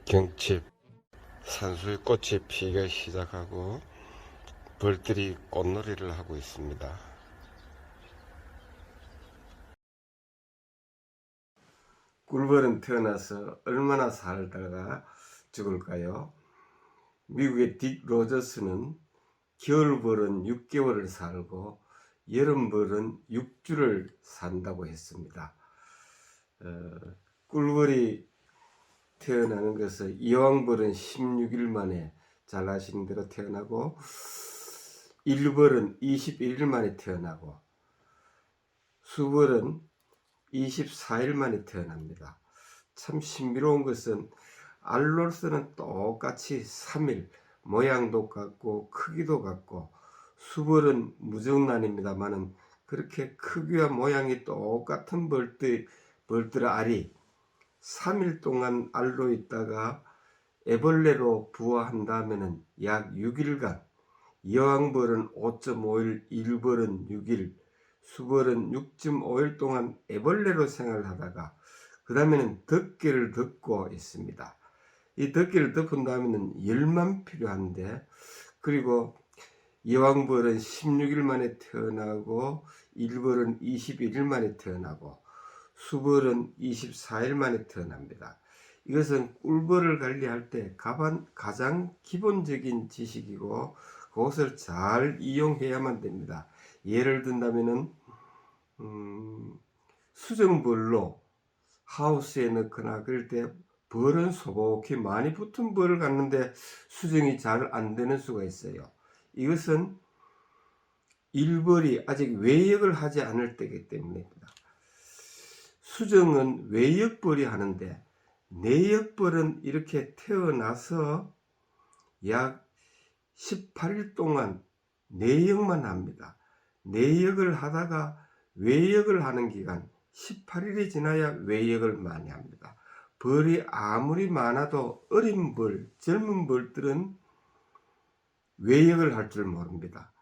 경칩 산수유꽃이 피기 시작하고 벌들이 꽃놀이를 하고 있습니다. 꿀벌은 태어나서 얼마나 살다가 죽을까요? 미국의 딕 로저스는 겨울벌은 6개월을 살고 여름벌은 6주를 산다고 했습니다. 꿀벌이 태어나는 것은 이왕벌은 16일 만에 잘 아시는 대로 태어나고 일벌은 21일 만에 태어나고 수벌은 24일 만에 태어납니다. 참 신비로운 것은 알로서는 똑같이 3일, 모양도 같고 크기도 같고 수벌은 무정란입니다만은 그렇게 크기와 모양이 똑같은 벌들 알이 3일 동안 알로 있다가 애벌레로 부화한 다음에는 약 6일간 여왕벌은 5.5일, 일벌은 6일, 수벌은 6.5일 동안 애벌레로 생활하다가 그 다음에는 덮개를 덮고 있습니다. 이 덮개를 덮은 다음에는 열만 필요한데, 그리고 여왕벌은 16일 만에 태어나고 일벌은 21일 만에 태어나고 수벌은 24일 만에 태어납니다. 이것은 꿀벌을 관리할 때 가장 기본적인 지식이고 그것을 잘 이용해야만 됩니다. 예를 든다면은 수정벌로 하우스에 넣거나 그럴 때 벌은 소복히 많이 붙은 벌을 갖는데 수정이 잘 안 되는 수가 있어요. 이것은 일벌이 아직 외역을 하지 않을 때이기 때문입니다. 수정은 외역벌이 하는데 내역벌은 이렇게 태어나서 약 18일 동안 내역만 합니다. 내역을 하다가 외역을 하는 기간 18일이 지나야 외역을 많이 합니다. 벌이 아무리 많아도 어린 벌, 젊은 벌들은 외역을 할 줄 모릅니다.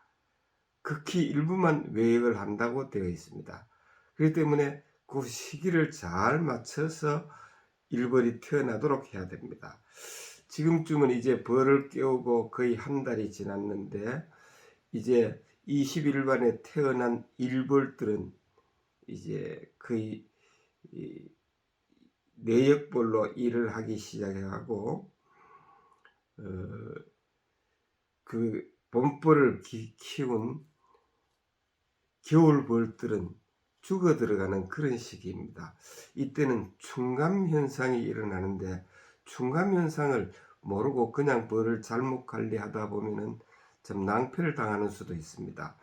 극히 일부만 외역을 한다고 되어 있습니다. 그렇기 때문에 그 시기를 잘 맞춰서 일벌이 태어나도록 해야 됩니다. 지금쯤은 이제 벌을 깨우고 거의 한 달이 지났는데 이제 20일 만에 태어난 일벌들은 이제 거의 내역벌로 일을 하기 시작하고 그 본벌을 키운 겨울벌들은 죽어 들어가는 그런 시기입니다. 이때는 충감현상이 일어나는데 충감현상을 모르고 그냥 벌을 잘못 관리하다 보면은 좀 낭패를 당하는 수도 있습니다.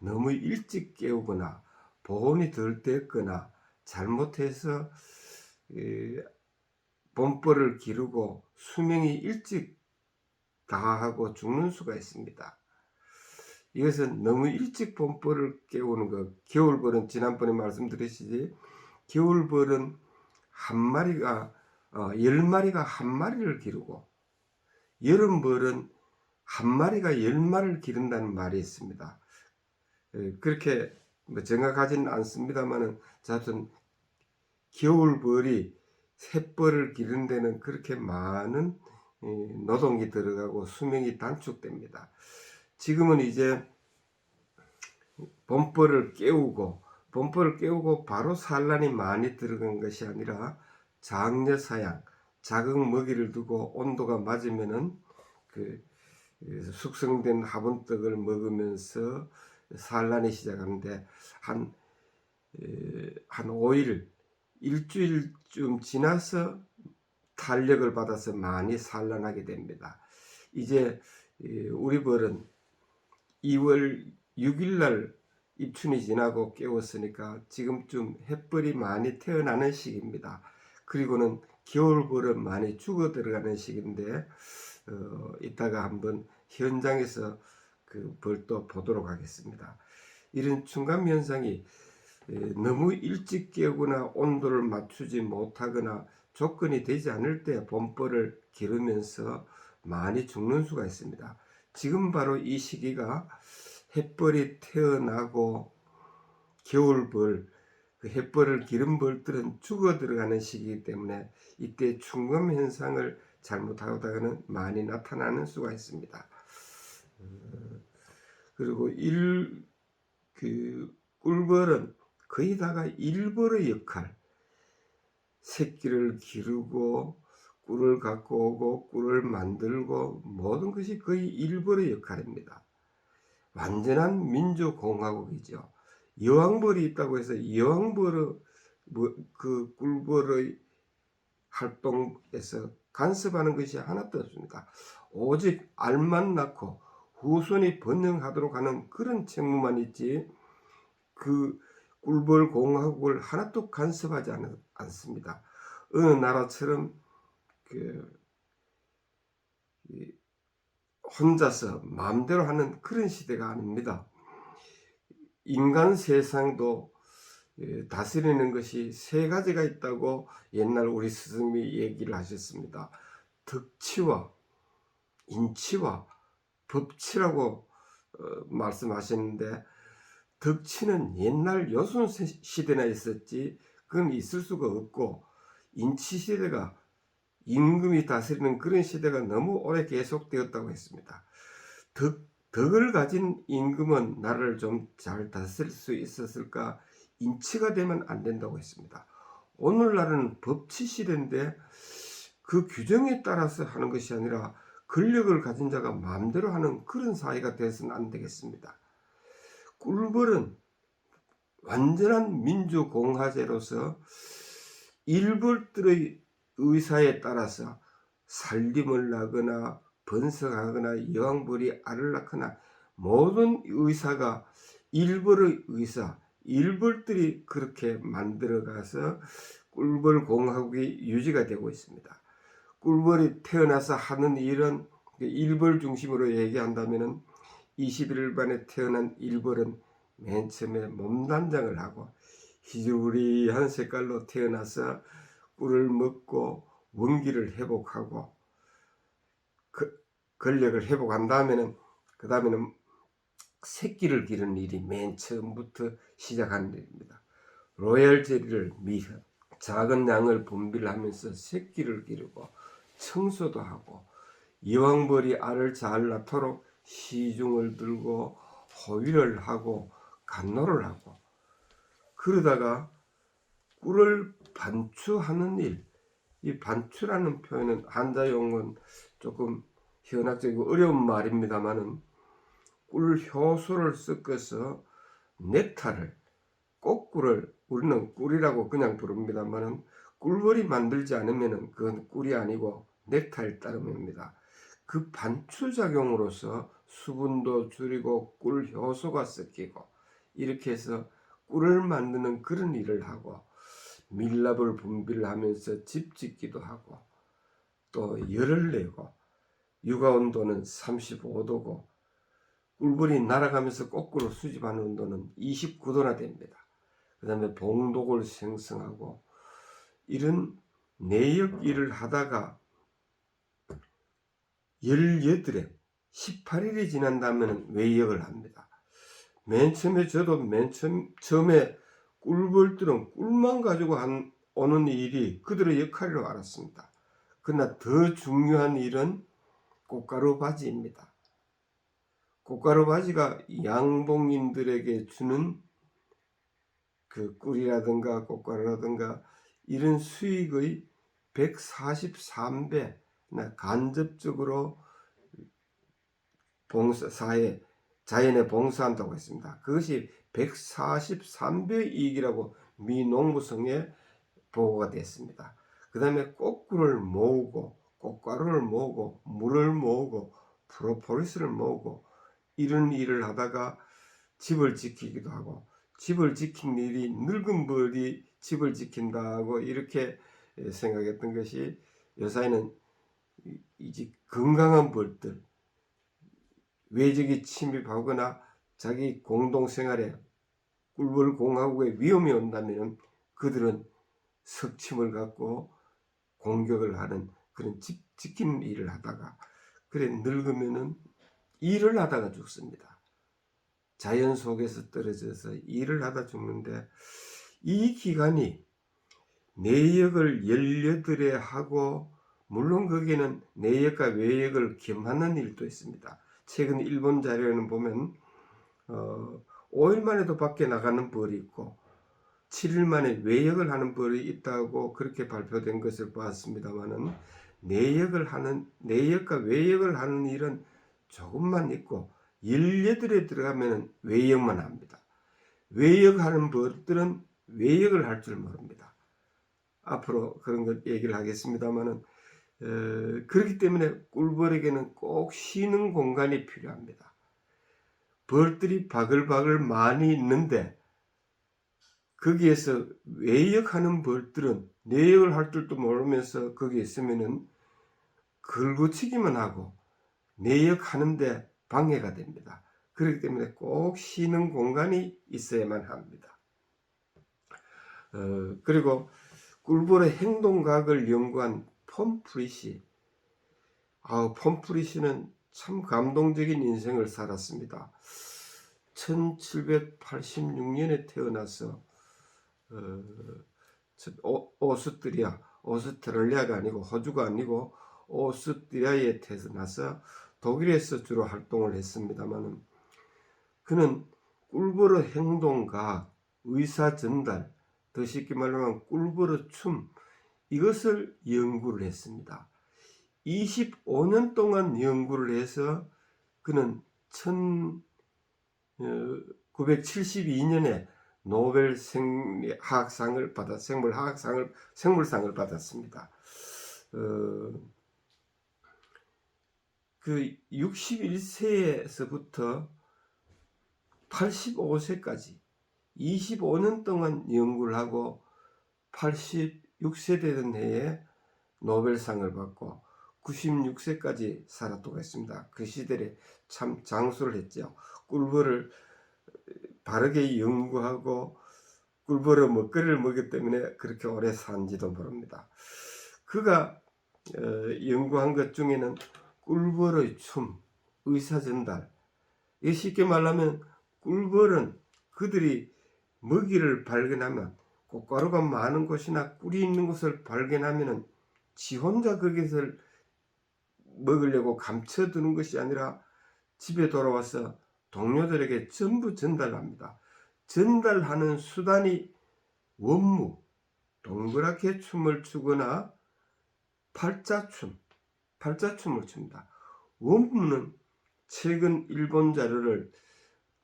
너무 일찍 깨우거나 보온이 덜 됐거나 잘못해서 본벌을 기르고 수명이 일찍 다하고 죽는 수가 있습니다. 이것은 너무 일찍 본벌을 깨우는 것. 겨울벌은 지난번에 말씀드렸듯이 겨울벌은 한 마리가 10마리가 한 마리를 기르고 여름벌은 한 마리가 10마리를 기른다는 말이 있습니다. 그렇게 정확하지는 않습니다만은 자튼 겨울벌이 새벌을 기르는 데는 그렇게 많은 노동이 들어가고 수명이 단축됩니다. 지금은 이제 본벌을 깨우고 바로 산란이 많이 들어간 것이 아니라 장려사양, 작은 먹이를 두고 온도가 맞으면은 그 숙성된 화분떡을 먹으면서 산란이 시작하는데 한 5일, 일주일쯤 지나서 탄력을 받아서 많이 산란하게 됩니다. 이제 우리 벌은 2월 6일날 입춘이 지나고 깨웠으니까 지금쯤 햇벌이 많이 태어나는 시기입니다. 그리고는 겨울벌은 많이 죽어 들어가는 시기인데 이따가 한번 현장에서 그 벌도 보도록 하겠습니다. 이런 충감현상이 너무 일찍 깨우거나 온도를 맞추지 못하거나 조건이 되지 않을 때 본벌을 기르면서 많이 죽는 수가 있습니다. 지금 바로 이 시기가 햇벌이 태어나고 겨울벌 그 햇벌을 기른 벌들은 죽어 들어가는 시기이기 때문에 이때 충검 현상을 잘못하다가는 많이 나타나는 수가 있습니다. 그리고 꿀벌은 거의 다가 일벌의 역할, 새끼를 기르고 꿀을 갖고 오고 꿀을 만들고 모든 것이 거의 일벌의 역할입니다. 완전한 민주공화국이죠. 여왕벌이 있다고 해서 여왕벌의 그 꿀벌의 활동에서 간섭하는 것이 하나도 없습니다. 오직 알만 낳고 후손이 번영하도록 하는 그런 책무만 있지 그 꿀벌 공화국을 하나도 간섭하지 않습니다. 어느 나라처럼 혼자서 마음대로 하는 그런 시대가 아닙니다. 인간 세상도 다스리는 것이 세 가지가 있다고 옛날 우리 스승이 얘기를 하셨습니다. 덕치와 인치와 법치라고 말씀하셨는데, 덕치는 옛날 요순 시대나 있었지 그건 있을 수가 없고, 인치 시대가 임금이 다스리는 그런 시대가 너무 오래 계속되었다고 했습니다. 덕을 가진 임금은 나라를 좀 잘 다스릴 수 있었을까? 인치가 되면 안 된다고 했습니다. 오늘날은 법치 시대인데 그 규정에 따라서 하는 것이 아니라 권력을 가진 자가 마음대로 하는 그런 사회가 되어서는 안 되겠습니다. 꿀벌은 완전한 민주공화제로서 일벌들의 의사에 따라서 살림을 나거나 번성하거나 여왕벌이 알을 낳거나 모든 의사가 일벌의 의사, 일벌들이 그렇게 만들어가서 꿀벌 공화국이 유지가 되고 있습니다. 꿀벌이 태어나서 하는 일은 일벌 중심으로 얘기한다면 21일반에 태어난 일벌은 맨 처음에 몸단장을 하고 희주리한 색깔로 태어나서 꿀을 먹고 원기를 회복하고 권력을 회복한 다음에는 그 다음에는 새끼를 기르는 일이 맨 처음부터 시작하는 일입니다. 로얄 젤리를 작은 양을 분비하면서 새끼를 기르고 청소도 하고 이왕벌이 알을 잘 낳도록 시중을 들고 호위를 하고 간노를 하고, 그러다가 꿀을 반추하는 일, 이 반추라는 표현은 한자용은 조금 현학적이고 어려운 말입니다만은 꿀 효소를 섞어서 넥타를, 꽃꿀을 우리는 꿀이라고 그냥 부릅니다만은 꿀벌이 만들지 않으면 그건 꿀이 아니고 넥타일 따름입니다. 그 반추작용으로서 수분도 줄이고 꿀 효소가 섞이고 이렇게 해서 꿀을 만드는 그런 일을 하고, 밀랍을 분비를 하면서 집 짓기도 하고, 또 열을 내고, 육아 온도는 35도고 꿀벌이 날아가면서 꽃꿀을 수집하는 온도는 29도나 됩니다. 그 다음에 봉독을 생성하고, 이런 내역 일을 하다가 18회 18일이 지난다면 외역을 합니다. 맨 처음에 저도 처음에 꿀벌들은 꿀만 가지고 오는 일이 그들의 역할이라고 알았습니다. 그러나 더 중요한 일은 꽃가루 바지입니다. 꽃가루 바지가 양봉인들에게 주는 그 꿀이라든가 꽃가루라든가 이런 수익의 143배나 간접적으로 자연에 봉사한다고 했습니다. 그것이 143배 이익이라고 미 농부성에 보고가 됐습니다. 그 다음에 꽃꿀을 모으고 꽃가루를 모으고 물을 모으고 프로폴리스를 모으고 이런 일을 하다가 집을 지키기도 하고, 집을 지킨 일이 늙은 벌이 집을 지킨다고 이렇게 생각했던 것이, 요사이는 이제 건강한 벌들, 외적이 침입하거나 자기 공동생활에 꿀벌 공화국에 위험이 온다면 그들은 석침을 갖고 공격을 하는 그런 집 지키는 일을 하다가, 그래 늙으면은 일을 하다가 죽습니다. 자연 속에서 떨어져서 일을 하다 죽는데, 이 기간이 내역을 18회 하고, 물론 거기에는 내역과 외역을 겸하는 일도 있습니다. 최근 일본 자료에는 보면 5일 만에도 밖에 나가는 벌이 있고 7일 만에 외역을 하는 벌이 있다고 그렇게 발표된 것을 봤습니다만은, 내역과 외역을 하는 일은 조금만 있고 18에 들어가면 외역만 합니다. 외역하는 벌들은 외역을 할 줄 모릅니다. 앞으로 그런 것 얘기를 하겠습니다만은, 그렇기 때문에 꿀벌에게는 꼭 쉬는 공간이 필요합니다. 벌들이 바글바글 많이 있는데 거기에서 외역하는 벌들은 내역을 할 줄도 모르면서 거기에 있으면은 걸고치기만 하고 내역하는데 방해가 됩니다. 그렇기 때문에 꼭 쉬는 공간이 있어야만 합니다. 그리고 꿀벌의 행동각을 연구한 폼프리시는 참 감동적인 인생을 살았습니다. 1786년에 태어나서 오스트레일리아가 아니고 호주가 아니고 오스트리아에 태어나서 독일에서 주로 활동을 했습니다만, 그는 꿀벌의 행동각, 의사전달, 더 쉽게 말하면 꿀벌의 춤, 이것을 연구를 했습니다. 25년 동안 연구를 해서 그는 1972년에 노벨 생물학상을 받았습니다. 그 61세에서부터 85세까지 25년 동안 연구를 하고 86세 되던 해에 노벨상을 받고 96세까지 살았다고 했습니다. 그 시대에 참 장수를 했죠. 꿀벌을 바르게 연구하고 꿀벌의 먹거리를 먹기 때문에 그렇게 오래 산지도 모릅니다. 그가 연구한 것 중에는 꿀벌의 춤, 의사전달, 이 쉽게 말하면 꿀벌은 그들이 먹이를 발견하면, 꽃가루가 많은 곳이나 꿀이 있는 곳을 발견하면 지 혼자 그것을 먹으려고 감춰두는 것이 아니라 집에 돌아와서 동료들에게 전부 전달합니다. 전달하는 수단이 원무, 동그랗게 춤을 추거나 팔자춤을 춥니다. 원무는 최근 일본 자료를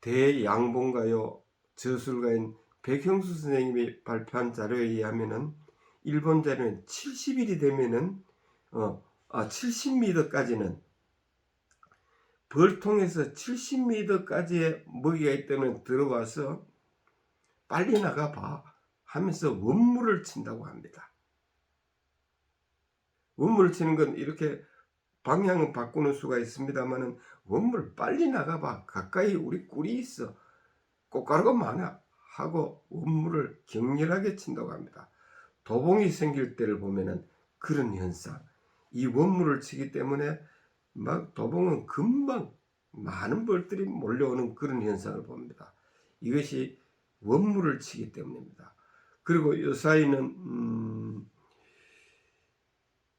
대양봉가요 저술가인 백형수 선생님이 발표한 자료에 의하면은, 일본 자료는 70일이 되면은 70m까지는 벌통에서 70m까지의 먹이가 있다면 들어와서 빨리 나가봐 하면서 원무를 친다고 합니다. 원무를 치는 건 이렇게 방향을 바꾸는 수가 있습니다만은, 원무를 빨리 나가봐, 가까이 우리 꿀이 있어, 꽃가루가 많아 하고 원무를 격렬하게 친다고 합니다. 도봉이 생길 때를 보면은 그런 현상, 이 원무를 치기 때문에 막 도봉은 금방 많은 벌들이 몰려오는 그런 현상을 봅니다. 이것이 원무를 치기 때문입니다. 그리고 이 사이는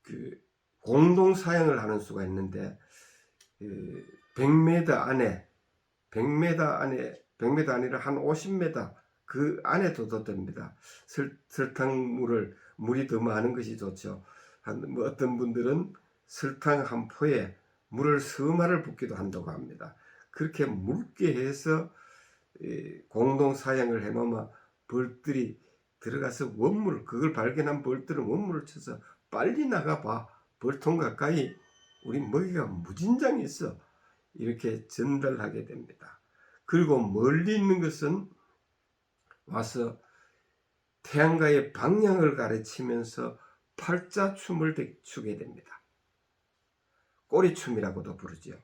그 공동 사용을 하는 수가 있는데, 100m 아니라 한 50m 그 안에 둬도 됩니다. 물이 더 많은 것이 좋죠. 어떤 분들은 설탕 한 포에 물을 서마를 붓기도 한다고 합니다. 그렇게 묽게 해서 공동 사용을 해놓으면 벌들이 들어가서 그걸 발견한 벌들은 원물을 쳐서 빨리 나가봐, 벌통 가까이 우리 먹이가 무진장 있어, 이렇게 전달하게 됩니다. 그리고 멀리 있는 것은 와서 태양가의 방향을 가르치면서 팔자춤을 추게 됩니다. 꼬리춤이라고도 부르죠.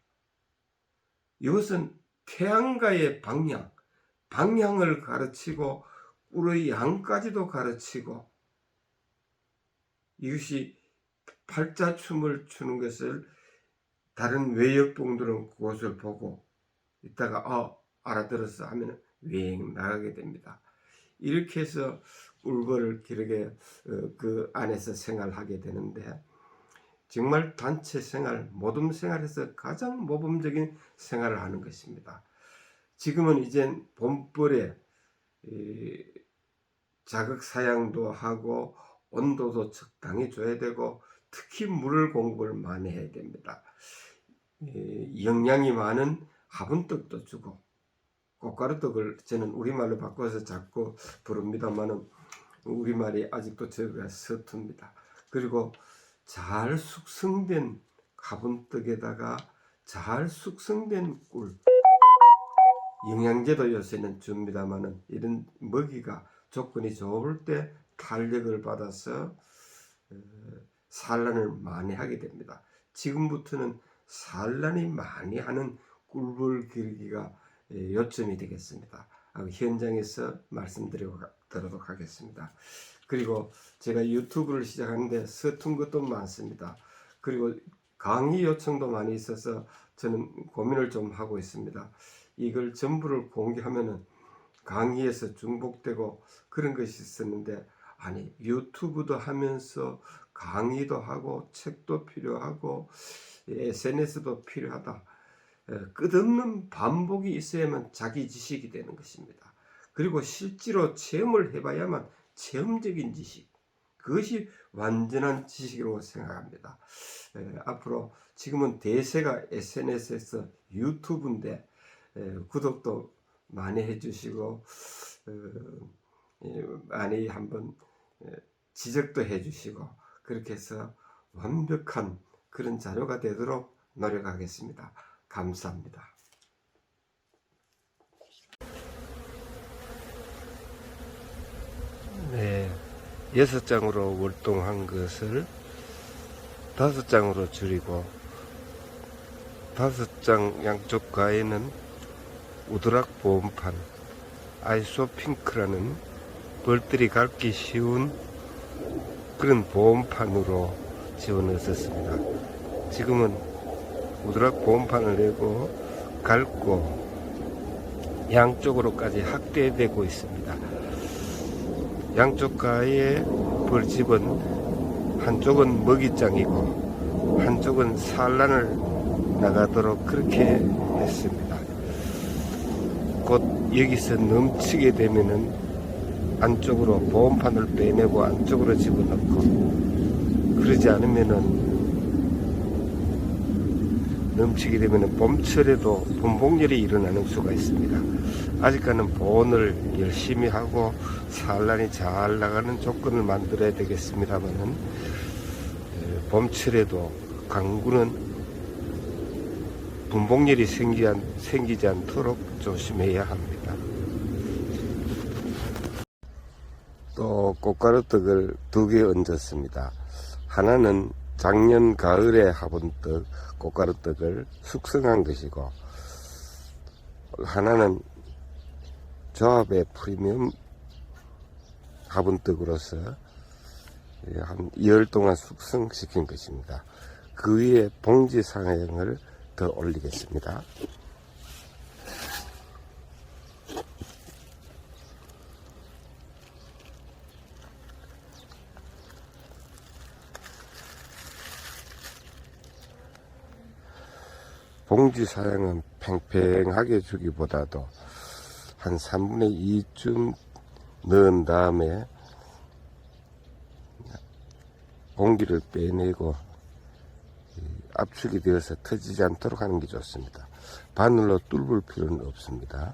이것은 태양가의 방향을 가르치고 꿀의 양까지도 가르치고, 이것이 팔자춤을 추는 것을 다른 외역봉들은 그것을 보고 있다가 알아들었어 하면 외행 나가게 됩니다. 이렇게 해서 꿀벌을 기르게 그 안에서 생활하게 되는데, 정말 단체 생활, 모둠 생활에서 가장 모범적인 생활을 하는 것입니다. 지금은 이젠 봄벌에 자극 사양도 하고 온도도 적당히 줘야 되고, 특히 물을 공급을 많이 해야 됩니다. 영양이 많은 화분떡도 주고, 꽃가루떡을 저는 우리말로 바꿔서 자꾸 부릅니다만은 우리말이 아직도 저가 서툽니다. 그리고 잘 숙성된 화분떡에다가 잘 숙성된 꿀, 영양제도 요새는 줍니다만은 이런 먹이가 조건이 좋을 때 탄력을 받아서 산란을 많이 하게 됩니다. 지금부터는 산란이 많이 하는 꿀벌 기르기가 요점이 되겠습니다. 현장에서 말씀드리도록 하겠습니다. 그리고 제가 유튜브를 시작하는데 서툰 것도 많습니다. 그리고 강의 요청도 많이 있어서 저는 고민을 좀 하고 있습니다. 이걸 전부를 공개하면은 강의에서 중복되고 그런 것이 있었는데, 아니, 유튜브도 하면서 강의도 하고 책도 필요하고 SNS도 필요하다. 끝없는 반복이 있어야만 자기 지식이 되는 것입니다. 그리고 실제로 체험을 해봐야만 체험적인 지식, 그것이 완전한 지식이라고 생각합니다. 앞으로 지금은 대세가 SNS에서 유튜브인데, 구독도 많이 해주시고 많이 한번 지적도 해주시고, 그렇게 해서 완벽한 그런 자료가 되도록 노력하겠습니다. 감사합니다. 네, 6장으로 월동한 것을 5장으로 줄이고, 5장 양쪽 가에는 우드락 보온판 아이소핑크라는 벌들이 닳기 쉬운 그런 보온판으로 집어넣었습니다. 지금은 우드락 보온판을 내고 갉고 양쪽으로까지 확대되고 있습니다. 양쪽 가에 벌집은 한쪽은 먹이장이고 한쪽은 산란을 나가도록 그렇게 했습니다. 곧 여기서 넘치게 되면은 안쪽으로 보온판을 빼내고 안쪽으로 집어넣고, 그러지 않으면은 넘치게 되면은 봄철에도 분봉열이 일어나는 수가 있습니다. 아직까지는 보온을 열심히 하고 산란이 잘 나가는 조건을 만들어야 되겠습니다만은, 봄철에도 강구는 분봉열이 생기지 않도록 조심해야 합니다. 또 꽃가루떡을 2개 얹었습니다. 하나는 작년 가을에 화분떡 꽃가루떡을 숙성한 것이고, 하나는 조합의 프리미엄 화분떡으로서 한 2월 동안 숙성시킨 것입니다. 그 위에 봉지 상향을 더 올리겠습니다. 봉지 사양은 팽팽하게 주기보다도 한 3분의 2쯤 넣은 다음에 공기를 빼내고 압축이 되어서 터지지 않도록 하는 게 좋습니다. 바늘로 뚫을 필요는 없습니다.